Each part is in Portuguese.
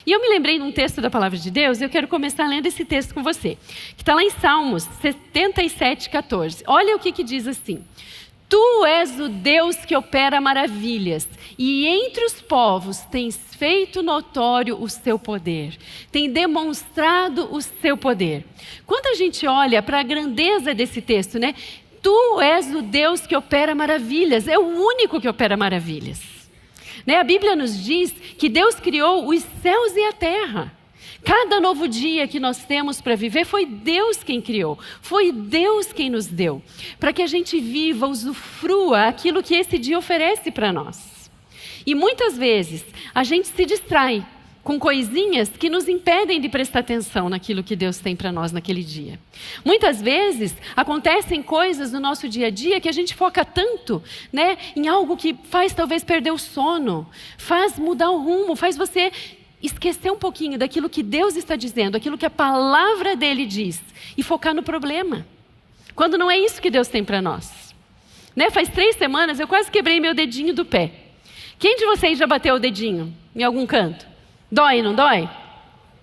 E eu me lembrei de um texto da Palavra de Deus, e eu quero começar lendo esse texto com você, que está lá em Salmos 77:14. Olha o que diz assim: Tu és o Deus que opera maravilhas, e entre os povos tens feito notório o seu poder, tem demonstrado o seu poder. Quando a gente olha para a grandeza desse texto, né? Tu és o Deus que opera maravilhas, é o único que opera maravilhas. Né? A Bíblia nos diz que Deus criou os céus e a terra. Cada novo dia que nós temos para viver foi Deus quem criou, foi Deus quem nos deu, para que a gente viva, usufrua aquilo que esse dia oferece para nós. E muitas vezes a gente se distrai com coisinhas que nos impedem de prestar atenção naquilo que Deus tem para nós naquele dia. Muitas vezes acontecem coisas no nosso dia a dia que a gente foca tanto, né, em algo que faz talvez perder o sono, faz mudar o rumo, faz você esquecer um pouquinho daquilo que Deus está dizendo, aquilo que a palavra dele diz, e focar no problema, quando não é isso que Deus tem para nós. Né? Faz 3 semanas eu quase quebrei meu dedinho do pé. Quem de vocês já bateu o dedinho em algum canto? Dói, não dói?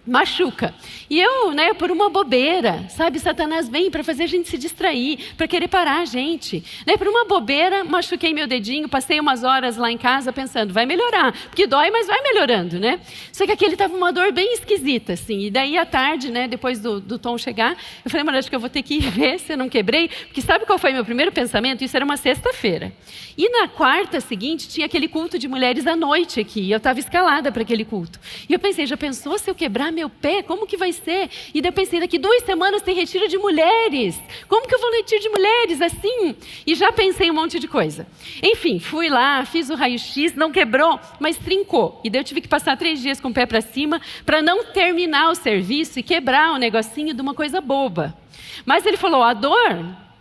Machuca. E eu, né, por uma bobeira, sabe, Satanás vem para fazer a gente se distrair, para querer parar a gente. Né, por uma bobeira, machuquei meu dedinho, passei umas horas lá em casa pensando, vai melhorar, porque dói, mas vai melhorando, né? Só que aquele estava uma dor bem esquisita, assim, e daí à tarde, né, depois do Tom chegar, eu falei, mas acho que eu vou ter que ir ver se eu não quebrei, porque sabe qual foi meu primeiro pensamento? Isso era uma sexta-feira. E na quarta seguinte, tinha aquele culto de mulheres à noite aqui, e eu estava escalada para aquele culto. E eu pensei, já pensou se eu quebrar meu pé? Como que vai ser? E daí eu pensei, daqui 2 semanas tem retiro de mulheres. Como que eu vou no retiro de mulheres assim? E já pensei um monte de coisa. Enfim, fui lá, fiz o raio-x, não quebrou, mas trincou. E daí eu tive que passar 3 dias com o pé para cima para não terminar o serviço e quebrar o negocinho de uma coisa boba. Mas ele falou, a dor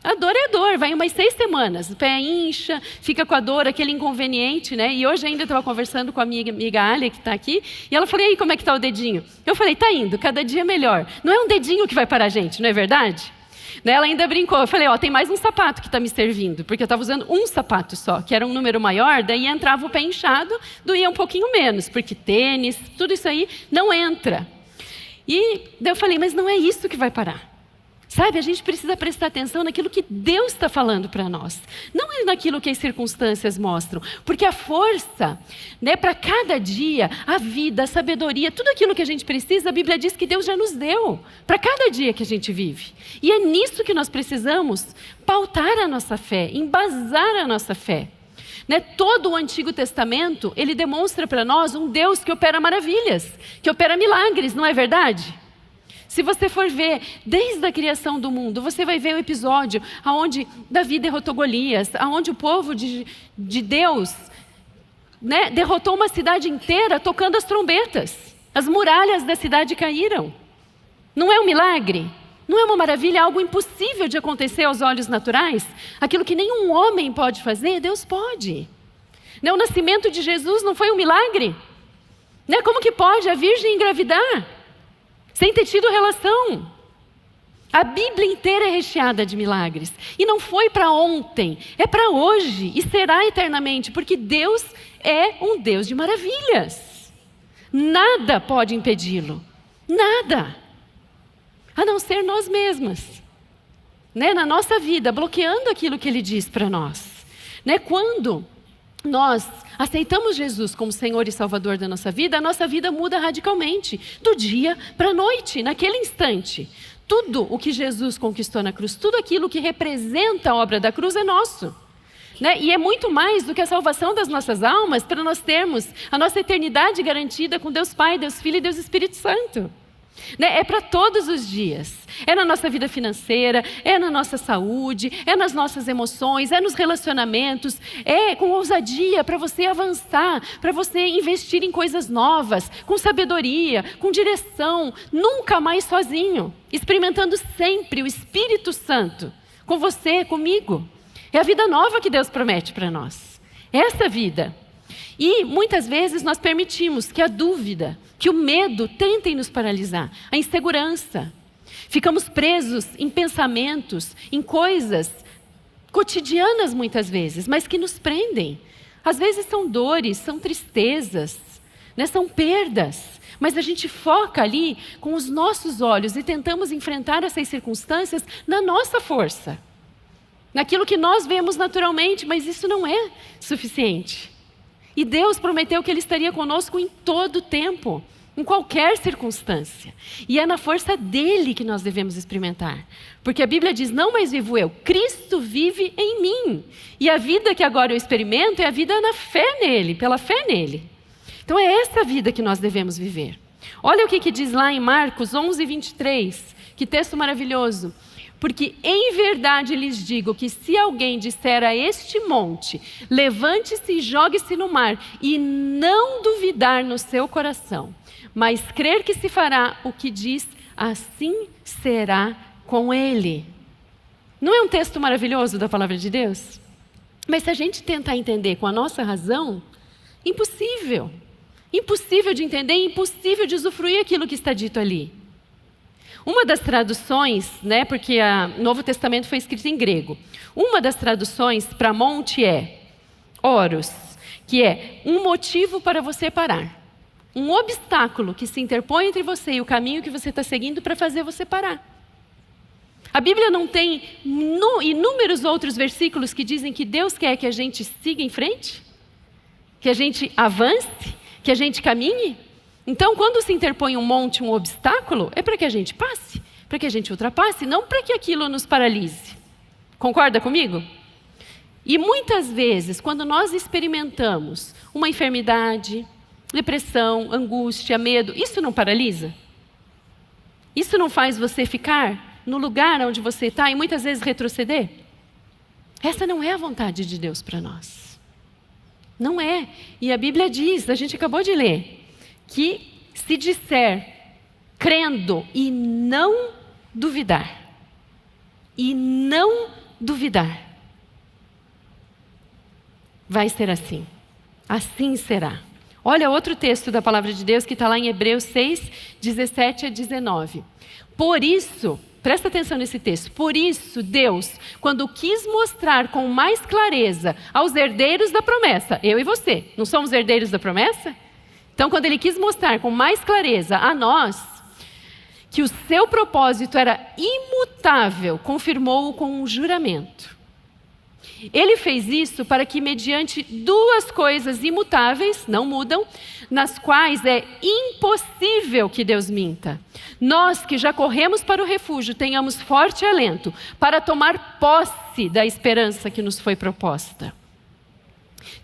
é dor, vai umas 6 semanas, o pé incha, fica com a dor, aquele inconveniente, né? E hoje ainda estava conversando com a minha amiga Alia, que está aqui, e ela falou, e aí, como é que está o dedinho? Eu falei, está indo, cada dia melhor. Não é um dedinho que vai parar a gente, não é verdade? Ela ainda brincou, eu falei, tem mais um sapato que está me servindo, porque eu estava usando um sapato só, que era um número maior, daí entrava o pé inchado, doía um pouquinho menos, porque tênis, tudo isso aí não entra. E daí eu falei, mas não é isso que vai parar. Sabe, a gente precisa prestar atenção naquilo que Deus está falando para nós. Não é naquilo que as circunstâncias mostram. Porque a força, né, para cada dia, a vida, a sabedoria, tudo aquilo que a gente precisa, a Bíblia diz que Deus já nos deu. Para cada dia que a gente vive. E é nisso que nós precisamos pautar a nossa fé, embasar a nossa fé. Né, todo o Antigo Testamento, ele demonstra para nós um Deus que opera maravilhas, que opera milagres, não é verdade? Se você for ver, desde a criação do mundo, você vai ver o episódio onde Davi derrotou Golias, onde o povo de Deus, né, derrotou uma cidade inteira tocando as trombetas. As muralhas da cidade caíram. Não é um milagre? Não é uma maravilha, algo impossível de acontecer aos olhos naturais? Aquilo que nenhum homem pode fazer, Deus pode. Né, o nascimento de Jesus não foi um milagre? Né, como que pode a virgem engravidar sem ter tido relação? A Bíblia inteira é recheada de milagres. E não foi para ontem, é para hoje e será eternamente, porque Deus é um Deus de maravilhas. Nada pode impedi-lo. Nada. A não ser nós mesmas. Né? Na nossa vida, bloqueando aquilo que Ele diz para nós. Né? Quando nós aceitamos Jesus como Senhor e Salvador da nossa vida, a nossa vida muda radicalmente, do dia para a noite, naquele instante. Tudo o que Jesus conquistou na cruz, tudo aquilo que representa a obra da cruz é nosso. Né? E é muito mais do que a salvação das nossas almas para nós termos a nossa eternidade garantida com Deus Pai, Deus Filho e Deus Espírito Santo. Né? É para todos os dias, é na nossa vida financeira, é na nossa saúde, é nas nossas emoções, é nos relacionamentos, é com ousadia para você avançar, para você investir em coisas novas, com sabedoria, com direção, nunca mais sozinho, experimentando sempre o Espírito Santo, com você, comigo. É a vida nova que Deus promete para nós, essa vida. E muitas vezes nós permitimos que a dúvida, que o medo tentem nos paralisar, a insegurança. Ficamos presos em pensamentos, em coisas cotidianas muitas vezes, mas que nos prendem. Às vezes são dores, são tristezas, né? São perdas. Mas a gente foca ali com os nossos olhos e tentamos enfrentar essas circunstâncias na nossa força. Naquilo que nós vemos naturalmente, mas isso não é suficiente. E Deus prometeu que Ele estaria conosco em todo o tempo, em qualquer circunstância. E é na força dEle que nós devemos experimentar. Porque a Bíblia diz, não mais vivo eu, Cristo vive em mim. E a vida que agora eu experimento é a vida na fé nele, pela fé nele. Então é essa vida que nós devemos viver. Olha o que diz lá em Marcos 11:23, que texto maravilhoso. Porque em verdade lhes digo que se alguém disser a este monte, levante-se e jogue-se no mar, e não duvidar no seu coração, mas crer que se fará o que diz, assim será com ele. Não é um texto maravilhoso da palavra de Deus? Mas se a gente tentar entender com a nossa razão, impossível. Impossível de entender, impossível de usufruir aquilo que está dito ali. Uma das traduções, porque o Novo Testamento foi escrito em grego. Uma das traduções para monte é oros, que é um motivo para você parar. Um obstáculo que se interpõe entre você e o caminho que você está seguindo para fazer você parar. A Bíblia não tem inúmeros outros versículos que dizem que Deus quer que a gente siga em frente? Que a gente avance? Que a gente caminhe? Então, quando se interpõe um monte, um obstáculo, é para que a gente passe, para que a gente ultrapasse, não para que aquilo nos paralise. Concorda comigo? E muitas vezes, quando nós experimentamos uma enfermidade, depressão, angústia, medo, isso não paralisa? Isso não faz você ficar no lugar onde você está e muitas vezes retroceder? Essa não é a vontade de Deus para nós. Não é. E a Bíblia diz, a gente acabou de ler, que se disser, crendo e não duvidar, vai ser assim. Assim será. Olha outro texto da palavra de Deus que está lá em Hebreus 6:17-19. Por isso, presta atenção nesse texto, por isso Deus, quando quis mostrar com mais clareza aos herdeiros da promessa, eu e você, não somos herdeiros da promessa? Então, quando Ele quis mostrar com mais clareza a nós que o seu propósito era imutável, confirmou-o com um juramento. Ele fez isso para que, mediante duas coisas imutáveis, não mudam, nas quais é impossível que Deus minta, nós que já corremos para o refúgio tenhamos forte alento para tomar posse da esperança que nos foi proposta.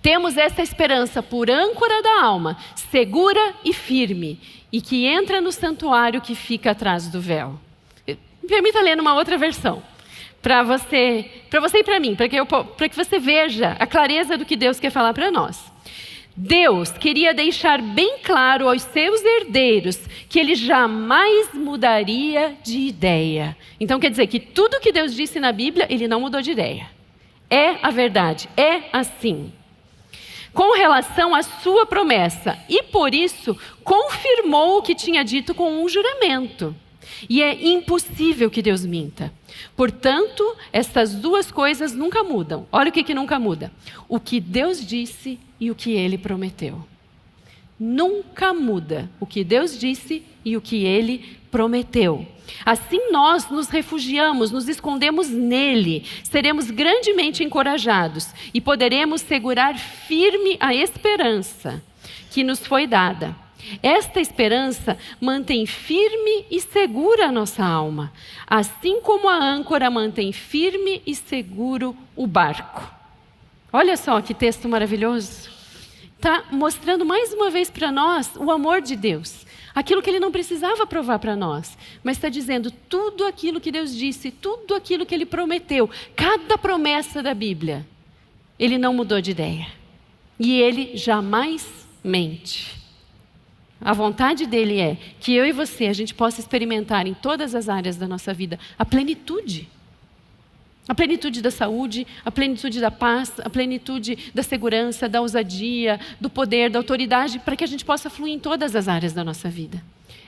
Temos essa esperança por âncora da alma, segura e firme, e que entra no santuário que fica atrás do véu. Me permita ler numa outra versão, para você e para mim, para que você veja a clareza do que Deus quer falar para nós. Deus queria deixar bem claro aos seus herdeiros que Ele jamais mudaria de ideia. Então quer dizer que tudo que Deus disse na Bíblia, Ele não mudou de ideia. É a verdade, é assim. Com relação à sua promessa, e por isso confirmou o que tinha dito com um juramento. E é impossível que Deus minta. Portanto, essas duas coisas nunca mudam. Olha o que nunca muda. O que Deus disse e o que Ele prometeu. Nunca muda o que Deus disse e o que Ele prometeu. Assim nós nos refugiamos, nos escondemos nele, seremos grandemente encorajados e poderemos segurar firme a esperança que nos foi dada. Esta esperança mantém firme e segura a nossa alma, assim como a âncora mantém firme e seguro o barco. Olha só que texto maravilhoso. Está mostrando mais uma vez para nós o amor de Deus. Aquilo que Ele não precisava provar para nós, mas está dizendo tudo aquilo que Deus disse, tudo aquilo que Ele prometeu, cada promessa da Bíblia, Ele não mudou de ideia. E Ele jamais mente. A vontade dEle é que eu e você, a gente possa experimentar em todas as áreas da nossa vida a plenitude. A plenitude da saúde, a plenitude da paz, a plenitude da segurança, da ousadia, do poder, da autoridade, para que a gente possa fluir em todas as áreas da nossa vida.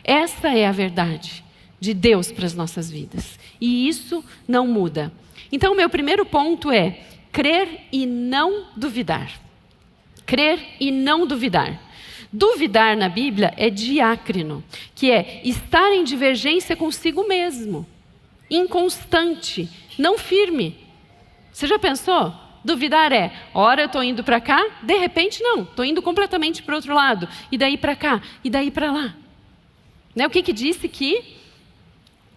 Essa é a verdade de Deus para as nossas vidas. E isso não muda. Então, o meu primeiro ponto é crer e não duvidar. Crer e não duvidar. Duvidar na Bíblia é diácrino, que é estar em divergência consigo mesmo, inconstante, não firme. Você já pensou? Duvidar é, ora eu estou indo para cá, de repente não, estou indo completamente para o outro lado, e daí para cá, e daí para lá. Né? O que disse que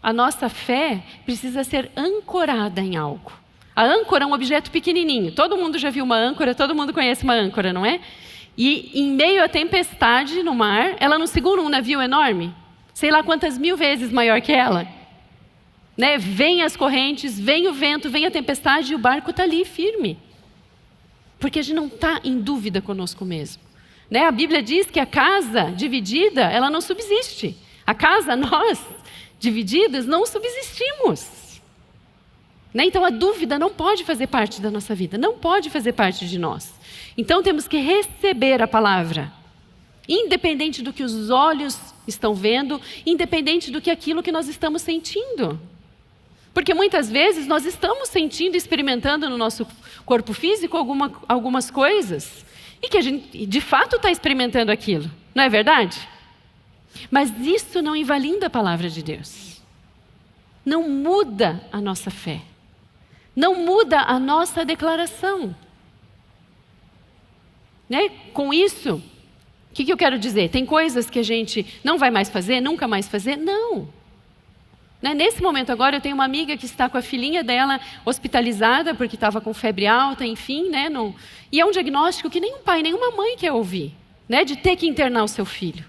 a nossa fé precisa ser ancorada em algo. A âncora é um objeto pequenininho, todo mundo já viu uma âncora, todo mundo conhece uma âncora, não é? E em meio à tempestade no mar, ela não segura um navio enorme? Sei lá quantas mil vezes maior que ela. Né? Vem as correntes, vem o vento, vem a tempestade e o barco está ali firme. Porque a gente não está em dúvida conosco mesmo. Né? A Bíblia diz que a casa dividida, ela não subsiste. A casa, nós, divididos, não subsistimos. Né? Então a dúvida não pode fazer parte da nossa vida, não pode fazer parte de nós. Então temos que receber a palavra. Independente do que os olhos estão vendo, independente do que aquilo que nós estamos sentindo. Porque muitas vezes nós estamos sentindo e experimentando no nosso corpo físico algumas coisas e que a gente de fato está experimentando aquilo, não é verdade? Mas isso não invalida a palavra de Deus. Não muda a nossa fé. Não muda a nossa declaração. Né? Com isso, o que eu quero dizer? Tem coisas que a gente não vai mais fazer, nunca mais fazer? Não. Né? Nesse momento agora eu tenho uma amiga que está com a filhinha dela hospitalizada porque estava com febre alta, enfim, né? E é um diagnóstico que nenhum pai, nenhuma mãe quer ouvir, né? De ter que internar o seu filho.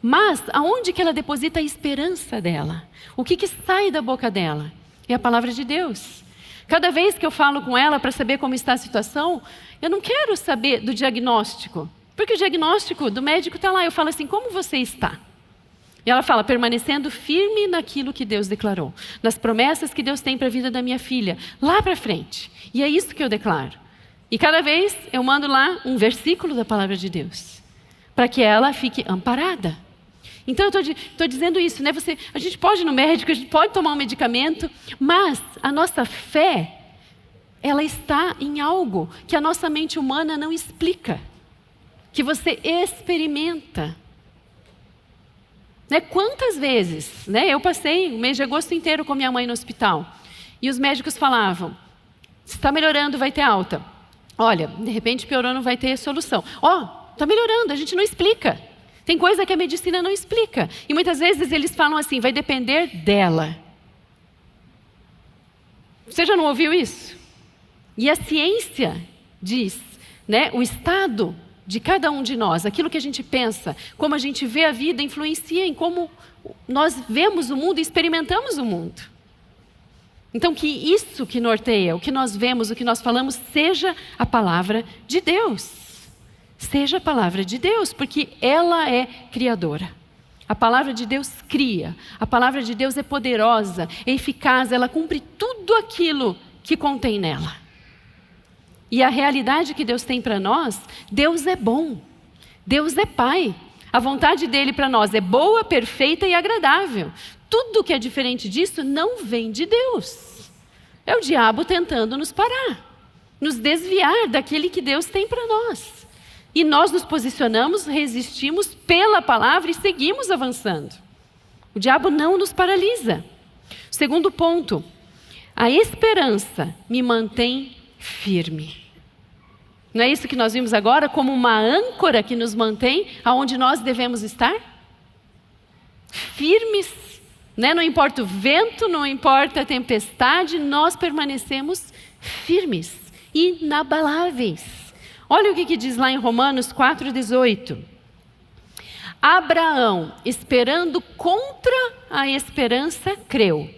Mas aonde que ela deposita a esperança dela? O que sai da boca dela? É a palavra de Deus. Cada vez que eu falo com ela para saber como está a situação, eu não quero saber do diagnóstico, porque o diagnóstico do médico está lá. Eu falo assim, como você está? E ela fala, permanecendo firme naquilo que Deus declarou, nas promessas que Deus tem para a vida da minha filha, lá para frente. E é isso que eu declaro. E cada vez eu mando lá um versículo da palavra de Deus, para que ela fique amparada. Então eu estou dizendo isso, né? A gente pode ir no médico, a gente pode tomar um medicamento, mas a nossa fé, ela está em algo que a nossa mente humana não explica, que você experimenta. Né? Quantas vezes, né? Eu passei o mês de agosto inteiro com minha mãe no hospital e os médicos falavam, se está melhorando vai ter alta. Olha, de repente piorou, não vai ter solução. Está melhorando, a gente não explica. Tem coisa que a medicina não explica. E muitas vezes eles falam assim, vai depender dela. Você já não ouviu isso? E a ciência diz, né, o estado de cada um de nós, aquilo que a gente pensa, como a gente vê a vida, influencia em como nós vemos o mundo e experimentamos o mundo. Então que isso que norteia, o que nós vemos, o que nós falamos, seja a palavra de Deus. Seja a palavra de Deus, porque ela é criadora. A palavra de Deus cria, a palavra de Deus é poderosa, é eficaz, ela cumpre tudo aquilo que contém nela. E a realidade que Deus tem para nós, Deus é bom, Deus é Pai. A vontade dele para nós é boa, perfeita e agradável. Tudo que é diferente disso não vem de Deus. É o diabo tentando nos parar, nos desviar daquele que Deus tem para nós. E nós nos posicionamos, resistimos pela palavra e seguimos avançando. O diabo não nos paralisa. Segundo ponto, a esperança me mantém firme. Não é isso que nós vimos agora como uma âncora que nos mantém aonde nós devemos estar? Firmes, né? Não importa o vento, não importa a tempestade, nós permanecemos firmes, inabaláveis. Olha o que diz lá em Romanos 4,18. Abraão, esperando contra a esperança, creu,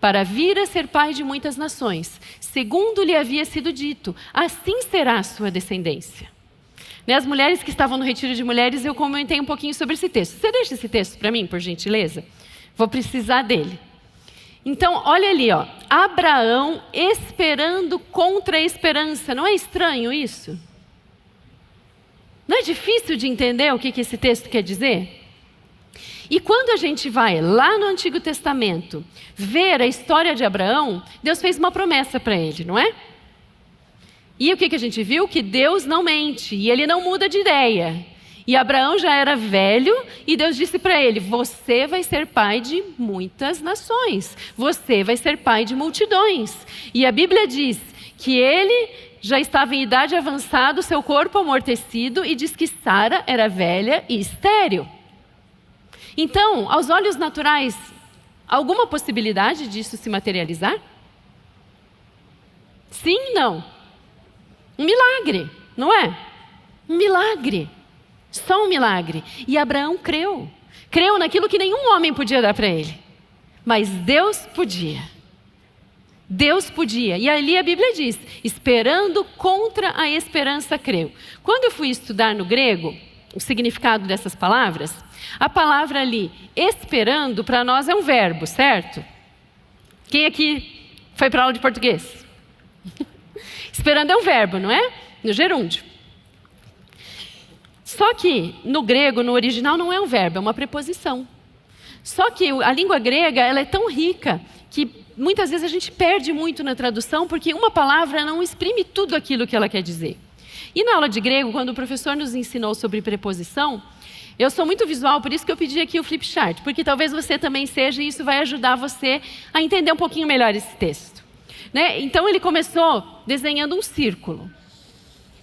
para vir a ser pai de muitas nações, segundo lhe havia sido dito, assim será a sua descendência. Né, as mulheres que estavam no retiro de mulheres, eu comentei um pouquinho sobre esse texto. Você deixa esse texto para mim, por gentileza? Vou precisar dele. Então, olha ali, ó, Abraão esperando contra a esperança. Não é estranho isso? Não é difícil de entender o que esse texto quer dizer? E quando a gente vai lá no Antigo Testamento ver a história de Abraão, Deus fez uma promessa para ele, não é? E o que a gente viu? Que Deus não mente e ele não muda de ideia. E Abraão já era velho e Deus disse para ele: você vai ser pai de muitas nações, você vai ser pai de multidões. E a Bíblia diz que ele já estava em idade avançada, seu corpo amortecido, e diz que Sara era velha e estéril. Então, aos olhos naturais, alguma possibilidade disso se materializar? Sim, não. Um milagre, não é? Um milagre. Só um milagre. E Abraão creu. Creu naquilo que nenhum homem podia dar para ele. Mas Deus podia. Deus podia. E ali a Bíblia diz: esperando contra a esperança creu. Quando eu fui estudar no grego o significado dessas palavras, a palavra ali, esperando, para nós é um verbo, certo? Quem aqui foi para aula de português? Esperando é um verbo, não é? No gerúndio. Só que no grego, no original, não é um verbo, é uma preposição. Só que a língua grega, ela é tão rica que muitas vezes a gente perde muito na tradução porque uma palavra não exprime tudo aquilo que ela quer dizer. E na aula de grego, quando o professor nos ensinou sobre preposição, eu sou muito visual, por isso que eu pedi aqui o flip chart, porque talvez você também seja e isso vai ajudar você a entender um pouquinho melhor esse texto. Né? Então ele começou desenhando um círculo.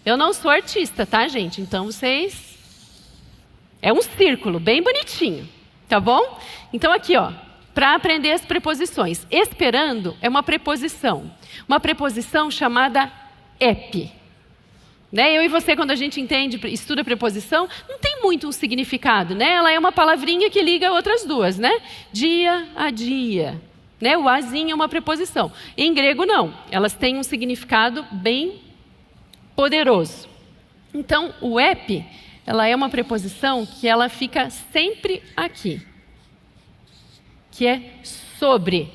Eu não sou artista, tá, gente? Então vocês... É um círculo, bem bonitinho, tá bom? Então aqui, ó, para aprender as preposições. Esperando é uma preposição chamada ep. Né? Eu e você, quando a gente estuda preposição, não tem muito um significado, né? Ela é uma palavrinha que liga outras duas, né? Dia a dia. Né? O azinho é uma preposição. Em grego, não. Elas têm um significado bem poderoso. Então, o ep, ela é uma preposição que ela fica sempre aqui. Que é sobre.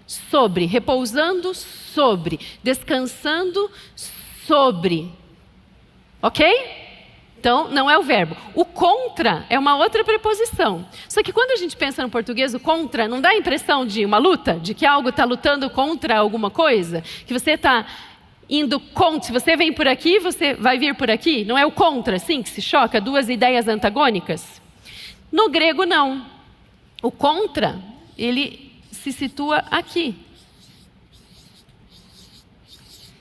Sobre. Repousando sobre. Descansando sobre. Ok? Então, não é o verbo. O contra é uma outra preposição. Só que quando a gente pensa no português, o contra não dá a impressão de uma luta? De que algo está lutando contra alguma coisa? Que você está indo contra. Se você vem por aqui, você vai vir por aqui? Não é o contra, assim, que se choca? Duas ideias antagônicas? No grego, não. O contra, ele se situa aqui.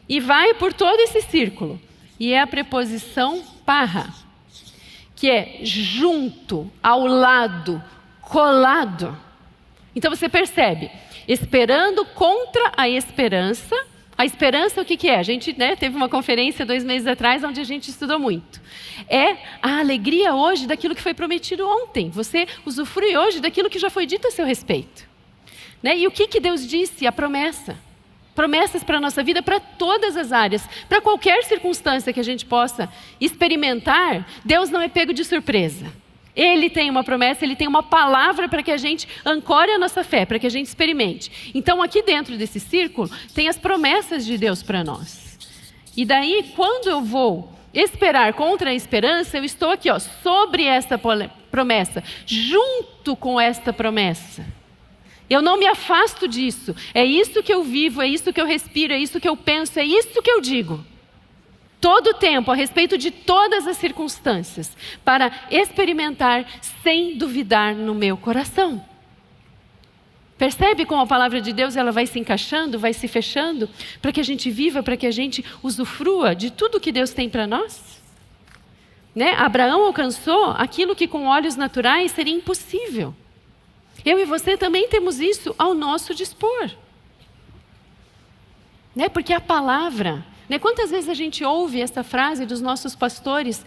E vai por todo esse círculo. E é a preposição parra, que é junto, ao lado, colado. Então você percebe, esperando contra a esperança. A esperança, o que é? A gente teve uma conferência 2 meses atrás, onde a gente estudou muito. É a alegria hoje daquilo que foi prometido ontem. Você usufrui hoje daquilo que já foi dito a seu respeito. Né? E o que Deus disse? A promessa. Promessas para a nossa vida, para todas as áreas, para qualquer circunstância que a gente possa experimentar. Deus não é pego de surpresa. Ele tem uma promessa, Ele tem uma palavra para que a gente ancore a nossa fé, para que a gente experimente. Então, aqui dentro desse círculo, tem as promessas de Deus para nós. E daí, quando eu vou esperar contra a esperança, eu estou aqui, ó, sobre essa promessa, junto com esta promessa. Eu não me afasto disso. É isso que eu vivo, é isso que eu respiro, é isso que eu penso, é isso que eu digo. Todo o tempo, a respeito de todas as circunstâncias, para experimentar sem duvidar no meu coração. Percebe como a palavra de Deus ela vai se encaixando, vai se fechando, para que a gente viva, para que a gente usufrua de tudo que Deus tem para nós? Né? Abraão alcançou aquilo que com olhos naturais seria impossível. Eu e você também temos isso ao nosso dispor. Né? Porque a palavra... Né? Quantas vezes a gente ouve essa frase dos nossos pastores?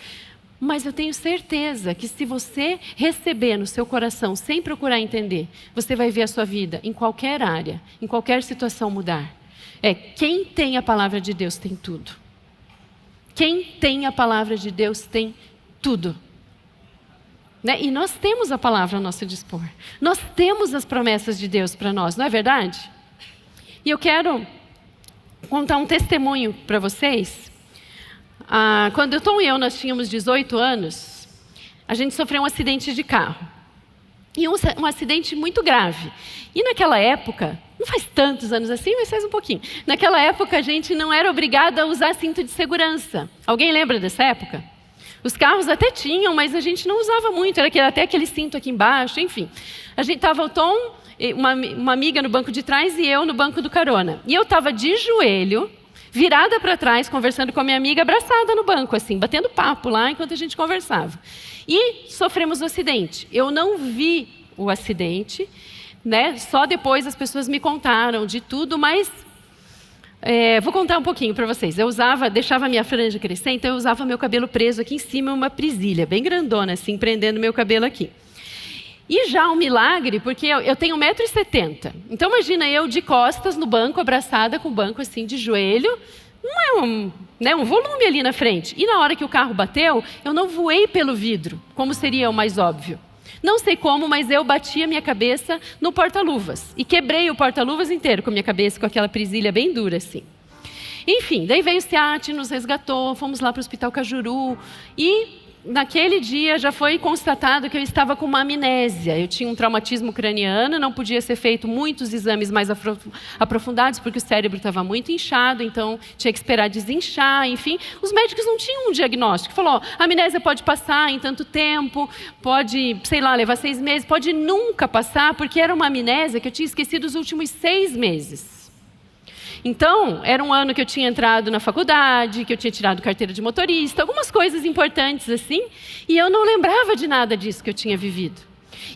Mas eu tenho certeza que se você receber no seu coração, sem procurar entender, você vai ver a sua vida em qualquer área, em qualquer situação mudar. Quem tem a palavra de Deus tem tudo. Quem tem a palavra de Deus tem tudo. Né? E nós temos a palavra ao nosso dispor. Nós temos as promessas de Deus para nós, não é verdade? E eu quero contar um testemunho para vocês. Quando o Tom e eu nós tínhamos 18 anos, a gente sofreu um acidente de carro. E um acidente muito grave. E naquela época, não faz tantos anos assim, mas faz um pouquinho. Naquela época a gente não era obrigado a usar cinto de segurança. Alguém lembra dessa época? Os carros até tinham, mas a gente não usava muito, era até aquele cinto aqui embaixo, enfim. A gente estava o Tom, uma amiga no banco de trás e eu no banco do carona. E eu estava de joelho, virada para trás, conversando com a minha amiga, abraçada no banco, assim, batendo papo lá enquanto a gente conversava. E sofremos um acidente. Eu não vi o acidente, né? Só depois as pessoas me contaram de tudo, mas vou contar um pouquinho para vocês. Eu deixava a minha franja crescer, então eu usava meu cabelo preso aqui em cima, uma presilha bem grandona, assim, prendendo meu cabelo aqui. E já um milagre, porque eu tenho 1,70 m. Então imagina eu de costas no banco, abraçada com o banco assim de joelho. Não é um volume ali na frente. E na hora que o carro bateu, eu não voei pelo vidro, como seria o mais óbvio. Não sei como, mas eu bati a minha cabeça no porta-luvas. E quebrei o porta-luvas inteiro com a minha cabeça, com aquela presilha bem dura assim. Enfim, daí veio o SEAT, nos resgatou, fomos lá para o Hospital Cajuru e naquele dia já foi constatado que eu estava com uma amnésia. Eu tinha um traumatismo craniano, não podia ser feito muitos exames mais aprofundados, porque o cérebro estava muito inchado, então tinha que esperar desinchar, enfim. Os médicos não tinham um diagnóstico. Falou, a amnésia pode passar em tanto tempo, pode, sei lá, levar 6 meses, pode nunca passar, porque era uma amnésia que eu tinha esquecido os últimos 6 meses. Então, era um ano que eu tinha entrado na faculdade, que eu tinha tirado carteira de motorista, algumas coisas importantes assim, e eu não lembrava de nada disso que eu tinha vivido.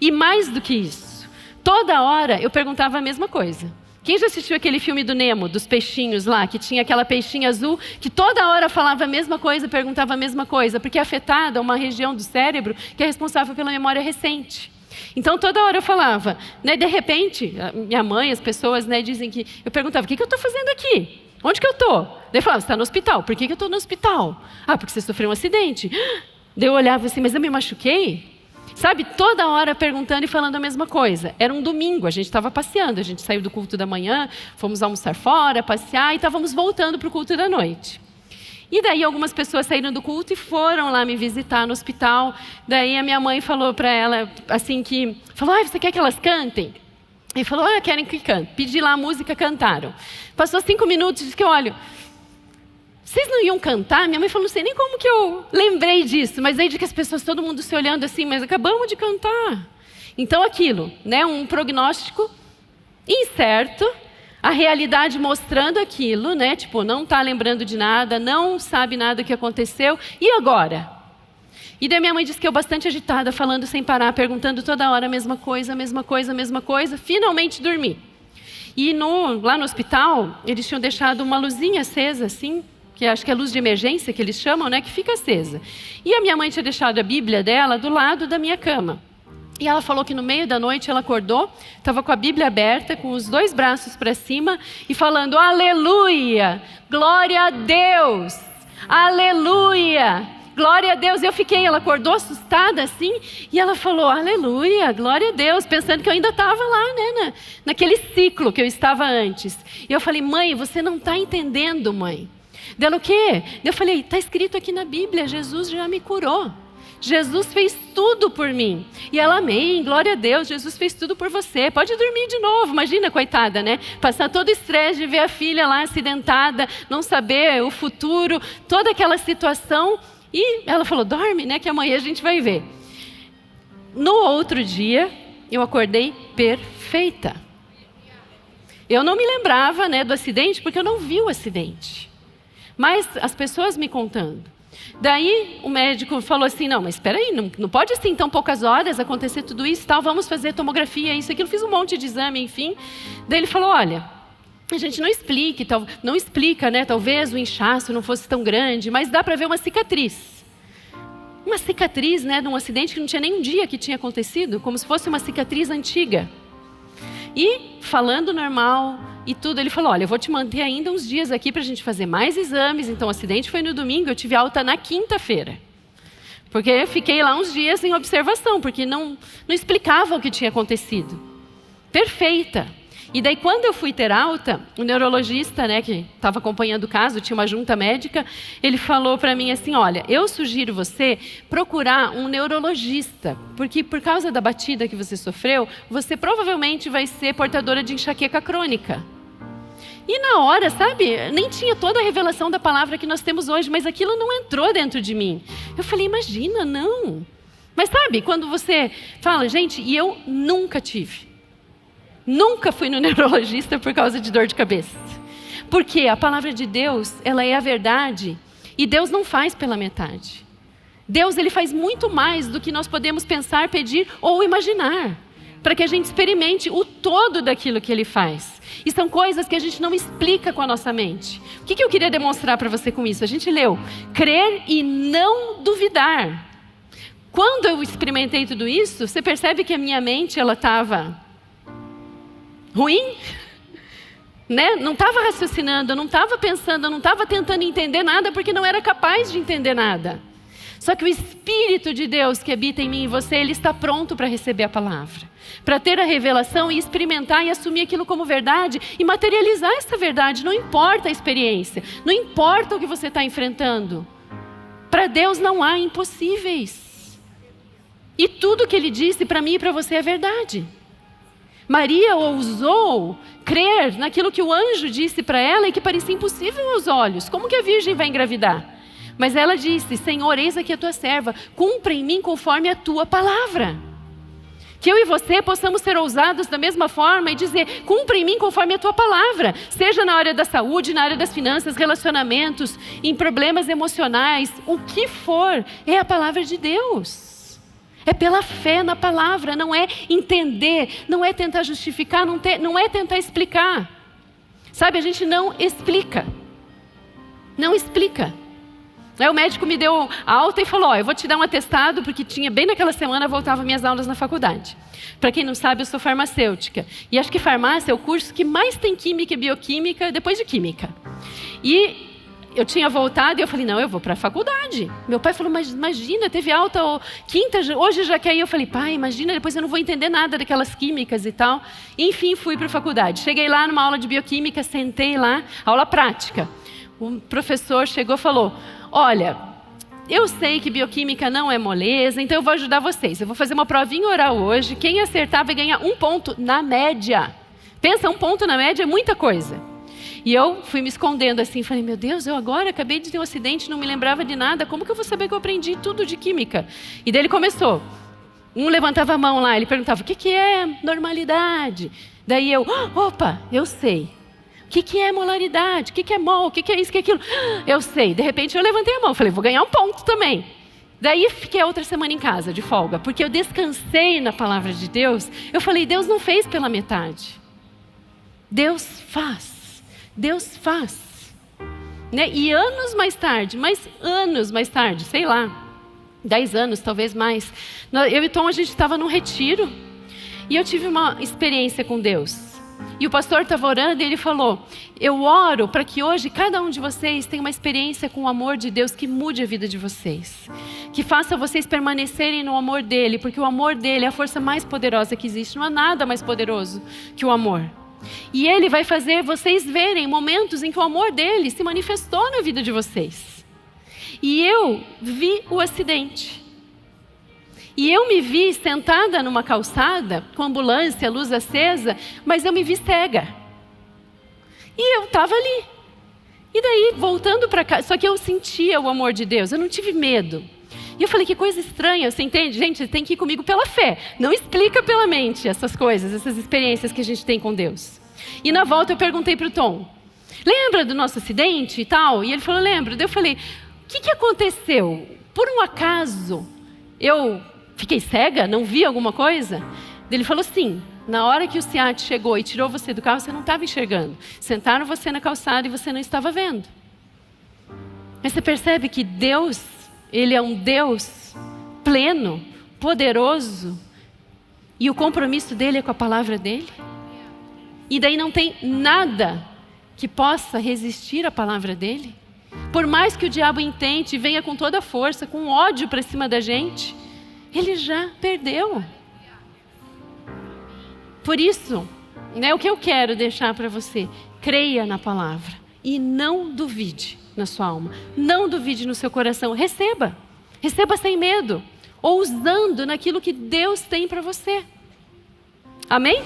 E mais do que isso, toda hora eu perguntava a mesma coisa. Quem já assistiu aquele filme do Nemo, dos peixinhos lá, que tinha aquela peixinha azul, que toda hora falava a mesma coisa, perguntava a mesma coisa, porque é afetada uma região do cérebro que é responsável pela memória recente. Então, toda hora eu falava, né, de repente, minha mãe, as pessoas, né, dizem que... Eu perguntava, o que eu estou fazendo aqui? Onde que eu estou? Daí eu falava, você está no hospital. Por que eu estou no hospital? Ah, porque você sofreu um acidente. Daí eu olhava assim, mas eu me machuquei? Sabe, toda hora perguntando e falando a mesma coisa. Era um domingo, a gente estava passeando, a gente saiu do culto da manhã, fomos almoçar fora, passear e estávamos voltando para o culto da noite. E daí algumas pessoas saíram do culto e foram lá me visitar no hospital. Daí a minha mãe falou para ela, assim falou, você quer que elas cantem? E falou, querem que cante. Pedi lá a música, cantaram. Passou 5 minutos, disse que, olha, vocês não iam cantar? Minha mãe falou, não sei nem como que eu lembrei disso, mas aí de que as pessoas, todo mundo se olhando assim, mas acabamos de cantar. Então aquilo, né, um prognóstico incerto, a realidade mostrando aquilo, né? Tipo, não está lembrando de nada, não sabe nada do que aconteceu. E agora? E daí minha mãe disse que eu bastante agitada, falando sem parar, perguntando toda hora a mesma coisa, a mesma coisa, a mesma coisa. Finalmente dormi. E lá no hospital, eles tinham deixado uma luzinha acesa, assim, que acho que é luz de emergência, que eles chamam, né? Que fica acesa. E a minha mãe tinha deixado a Bíblia dela do lado da minha cama. E ela falou que no meio da noite ela acordou, estava com a Bíblia aberta, com os 2 braços para cima e falando, aleluia, glória a Deus, aleluia, glória a Deus. Eu fiquei, ela acordou assustada assim, e ela falou, aleluia, glória a Deus, pensando que eu ainda estava lá, né, naquele ciclo que eu estava antes. E eu falei, mãe, você não está entendendo, mãe. Dela o quê? Eu falei, está escrito aqui na Bíblia, Jesus já me curou. Jesus fez tudo por mim. E ela, amém, glória a Deus, Jesus fez tudo por você. Pode dormir de novo, imagina, coitada, né? Passar todo o estresse de ver a filha lá acidentada, não saber o futuro, toda aquela situação. E ela falou, dorme, né, que amanhã a gente vai ver. No outro dia, eu acordei perfeita. Eu não me lembrava, né, do acidente, porque eu não vi o acidente. Mas as pessoas me contando. Daí o médico falou assim, não, mas espera aí, não pode assim, em tão poucas horas acontecer tudo isso e tal, vamos fazer tomografia, isso, aquilo, fiz um monte de exame, enfim. Daí ele falou, olha, a gente não explica, né, talvez o inchaço não fosse tão grande, mas dá para ver uma cicatriz. Uma cicatriz, né, de um acidente que não tinha nem um dia que tinha acontecido, como se fosse uma cicatriz antiga. E falando normal e tudo, ele falou, olha, eu vou te manter ainda uns dias aqui para a gente fazer mais exames. Então o acidente foi no domingo, eu tive alta na quinta-feira. Porque eu fiquei lá uns dias em observação, porque não explicava o que tinha acontecido. Perfeita. E daí quando eu fui ter alta, o neurologista, né, que estava acompanhando o caso, tinha uma junta médica, ele falou para mim assim, olha, eu sugiro você procurar um neurologista, porque por causa da batida que você sofreu, você provavelmente vai ser portadora de enxaqueca crônica. E na hora, sabe, nem tinha toda a revelação da palavra que nós temos hoje, mas aquilo não entrou dentro de mim. Eu falei, imagina, não. Mas sabe, quando você fala, gente, e eu nunca fui no neurologista por causa de dor de cabeça. Porque a palavra de Deus, ela é a verdade, e Deus não faz pela metade. Deus, ele faz muito mais do que nós podemos pensar, pedir ou imaginar, para que a gente experimente o todo daquilo que ele faz. E são coisas que a gente não explica com a nossa mente. O que eu queria demonstrar para você com isso? A gente leu, crer e não duvidar. Quando eu experimentei tudo isso, você percebe que a minha mente, ela estava ruim? Né? Não estava raciocinando, não estava pensando, não estava tentando entender nada, porque não era capaz de entender nada. Só que o Espírito de Deus que habita em mim e você, ele está pronto para receber a palavra, para ter a revelação e experimentar e assumir aquilo como verdade e materializar essa verdade. Não importa a experiência, não importa o que você está enfrentando. Para Deus não há impossíveis. E tudo que ele disse para mim e para você é verdade. Maria ousou crer naquilo que o anjo disse para ela e que parecia impossível aos olhos. Como que a virgem vai engravidar? Mas ela disse, Senhor, eis aqui a tua serva, cumpra em mim conforme a tua palavra. Que eu e você possamos ser ousados da mesma forma e dizer, cumpra em mim conforme a tua palavra. Seja na área da saúde, na área das finanças, relacionamentos, em problemas emocionais, o que for, é a palavra de Deus. É pela fé na palavra, não é entender, não é tentar justificar, não é tentar explicar. Sabe, a gente não explica. Não explica. Aí o médico me deu alta e falou, eu vou te dar um atestado, porque bem naquela semana voltava minhas aulas na faculdade. Para quem não sabe, eu sou farmacêutica. E acho que farmácia é o curso que mais tem química e bioquímica depois de química. E eu tinha voltado e eu falei, não, eu vou para a faculdade. Meu pai falou, mas imagina, teve alta quinta, hoje já quer ir. Eu falei, pai, imagina, depois eu não vou entender nada daquelas químicas e tal. Enfim, fui para a faculdade. Cheguei lá numa aula de bioquímica, sentei lá, aula prática. O professor chegou e falou, olha, eu sei que bioquímica não é moleza, então eu vou ajudar vocês. Eu vou fazer uma provinha oral hoje, quem acertar vai ganhar 1 ponto na média. Pensa, 1 ponto na média é muita coisa. E eu fui me escondendo assim, falei, meu Deus, eu agora acabei de ter um acidente, não me lembrava de nada, como que eu vou saber que eu aprendi tudo de química? E daí ele começou, um levantava a mão lá, ele perguntava, o que é normalidade? Daí eu, opa, eu sei. O que é molaridade? O que é mol? O que é isso, o que é aquilo? Eu sei. De repente eu levantei a mão, falei, vou ganhar 1 ponto também. Daí fiquei a outra semana em casa, de folga, porque eu descansei na palavra de Deus. Eu falei, Deus não fez pela metade. Deus faz. Deus faz. Né? E anos mais tarde, sei lá, 10 anos, talvez mais, eu e Tom, a gente estava num retiro, e eu tive uma experiência com Deus. E o pastor estava orando e ele falou, eu oro para que hoje cada um de vocês tenha uma experiência com o amor de Deus que mude a vida de vocês. Que faça vocês permanecerem no amor dele, porque o amor dele é a força mais poderosa que existe. Não há nada mais poderoso que o amor. E ele vai fazer vocês verem momentos em que o amor dele se manifestou na vida de vocês. E eu vi o acidente. E eu me vi sentada numa calçada, com ambulância, luz acesa, mas eu me vi cega. E eu estava ali. E daí, voltando para casa, só que eu sentia o amor de Deus, eu não tive medo. E eu falei, que coisa estranha, você entende? Gente, tem que ir comigo pela fé. Não explica pela mente essas coisas, essas experiências que a gente tem com Deus. E na volta eu perguntei para o Tom, lembra do nosso acidente e tal? E ele falou, lembro. Daí eu falei, o que aconteceu? Por um acaso, eu fiquei cega? Não vi alguma coisa? Daí ele falou, sim. Na hora que o SEAT chegou e tirou você do carro, você não estava enxergando. Sentaram você na calçada e você não estava vendo. Mas você percebe que Deus, ele é um Deus pleno, poderoso, e o compromisso dele é com a palavra dele. E daí não tem nada que possa resistir à palavra dele. Por mais que o diabo intente e venha com toda a força, com ódio para cima da gente, ele já perdeu. Por isso, o que eu quero deixar para você, creia na palavra e não duvide na sua alma, não duvide no seu coração, receba sem medo, ousando naquilo que Deus tem para você. Amém?